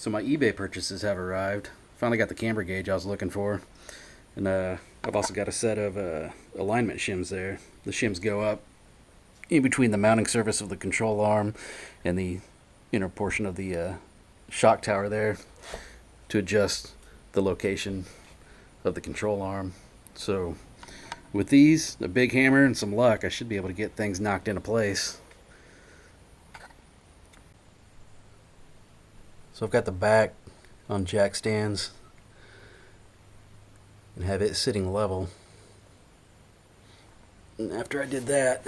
So my eBay purchases have arrived. Finally got the camber gauge I was looking for. And I've also got a set of alignment shims there. The shims go up in between the mounting surface of the control arm and the inner portion of the shock tower there to adjust the location of the control arm. So with these, a big hammer and some luck, I should be able to get things knocked into place. So I've got the back on jack stands and have it sitting level. And after I did that,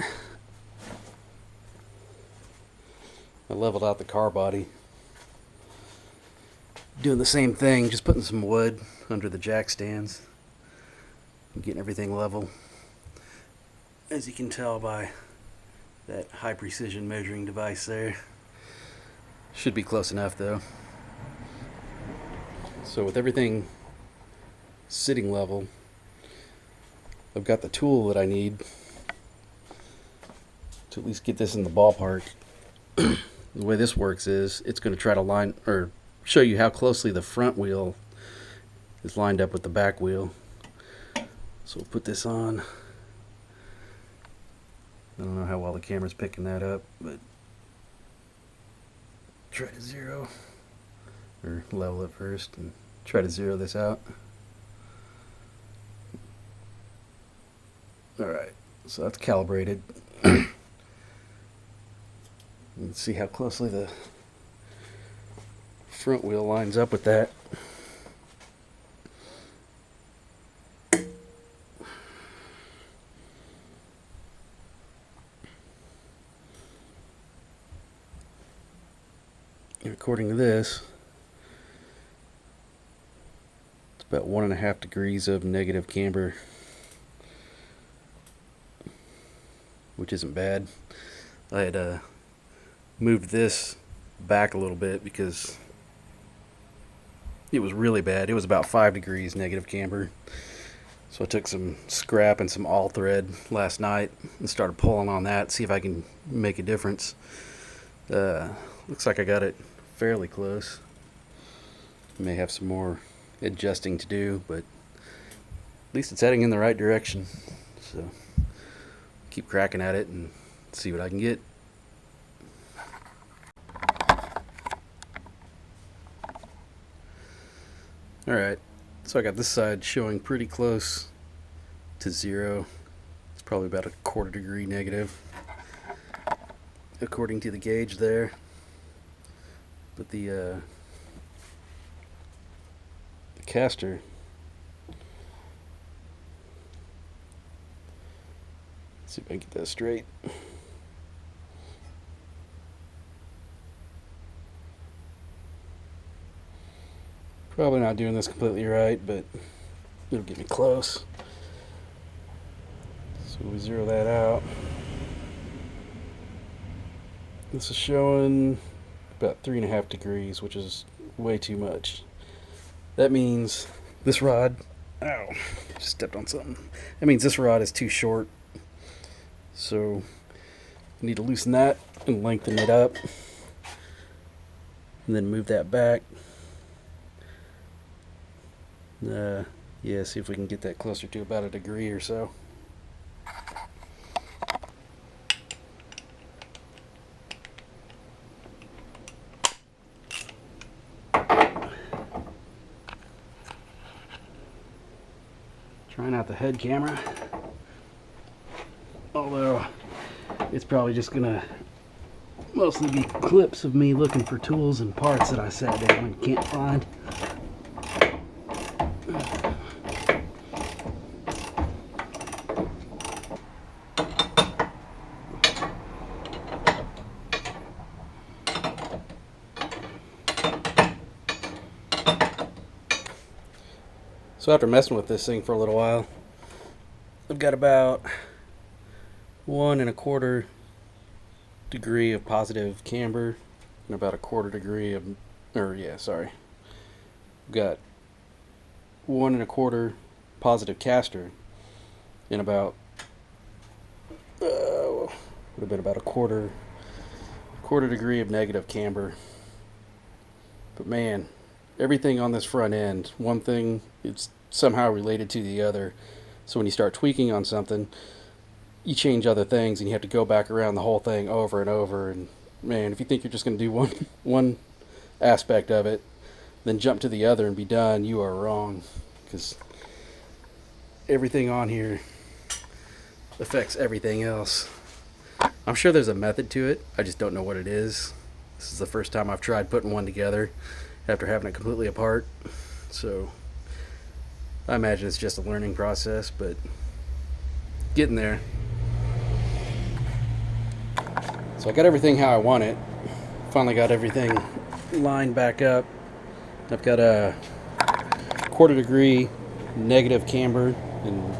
I leveled out the car body. Doing the same thing, just putting some wood under the jack stands and getting everything level. As you can tell by that high precision measuring device there. Should be close enough though. So with everything sitting level, I've got the tool that I need to at least get this in the ballpark. The way this works is it's going to try to line or show you how closely the front wheel is lined up with the back wheel. So we'll put this on. I don't know how well the camera's picking that up, but try to zero or level it first and try to zero this out. Alright, so that's calibrated. Let's see how closely the front wheel lines up with that. And according to this, it's about 1.5 degrees of negative camber, which isn't bad. I had moved this back a little bit because it was really bad. It was about 5 degrees negative camber. So I took some scrap and some all thread last night and started pulling on that, see if I can make a difference. Looks like I got it fairly close. May have some more adjusting to do, but at least it's heading in the right direction. So keep cracking at it and see what I can get. Alright, so I got this side showing pretty close to zero. It's probably about 1/4 degree negative according to the gauge there. But the caster, let's see if I can get that straight. Probably not doing this completely right, but it'll get me close. So we zero that out. This is showing about 3.5 degrees, which is way too much. That means this rod, ow, just stepped on something. That means this rod is too short. So I need to loosen that and lengthen it up. And then move that back. Yeah, see if we can get that closer to about 1 degree or so. Trying out the head camera, although it's probably just gonna mostly be clips of me looking for tools and parts that I sat down and can't find. So after messing with this thing for a little while, I've got about 1.25 degree of positive camber and about 1/4 degree of, I've got 1.25 positive caster and about, would have been about 1/4 degree of negative camber. But man, everything on this front end, one thing, it's somehow related to the other. So when you start tweaking on something, you change other things and you have to go back around the whole thing over and over. And man, if you think you're just going to do one aspect of it, then jump to the other and be done, you are wrong. Because everything on here affects everything else. I'm sure there's a method to it. I just don't know what it is. This is the first time I've tried putting one together after having it completely apart. So I imagine it's just a learning process, but getting there. So I got everything how I want it. Finally got everything lined back up. I've got a 1/4 degree negative camber and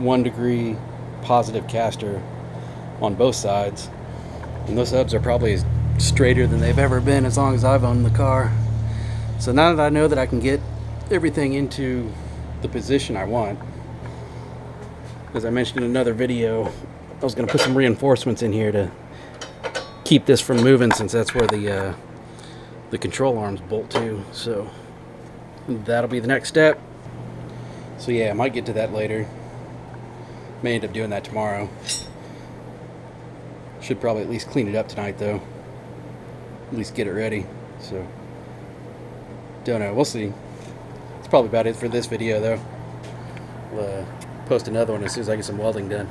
1 degree positive caster on both sides. And those hubs are probably straighter than they've ever been as long as I've owned the car. So now that I know that I can get everything into the position I want, as I mentioned in another video, I was going to put some reinforcements in here to keep this from moving, since that's where the control arms bolt to. So that'll be the next step. So yeah, I might get to that later. May end up doing that tomorrow. Should probably at least clean it up tonight though. At least get it ready. So don't know, we'll see. It's probably about it for this video though. I'll post another one as soon as I get some welding done.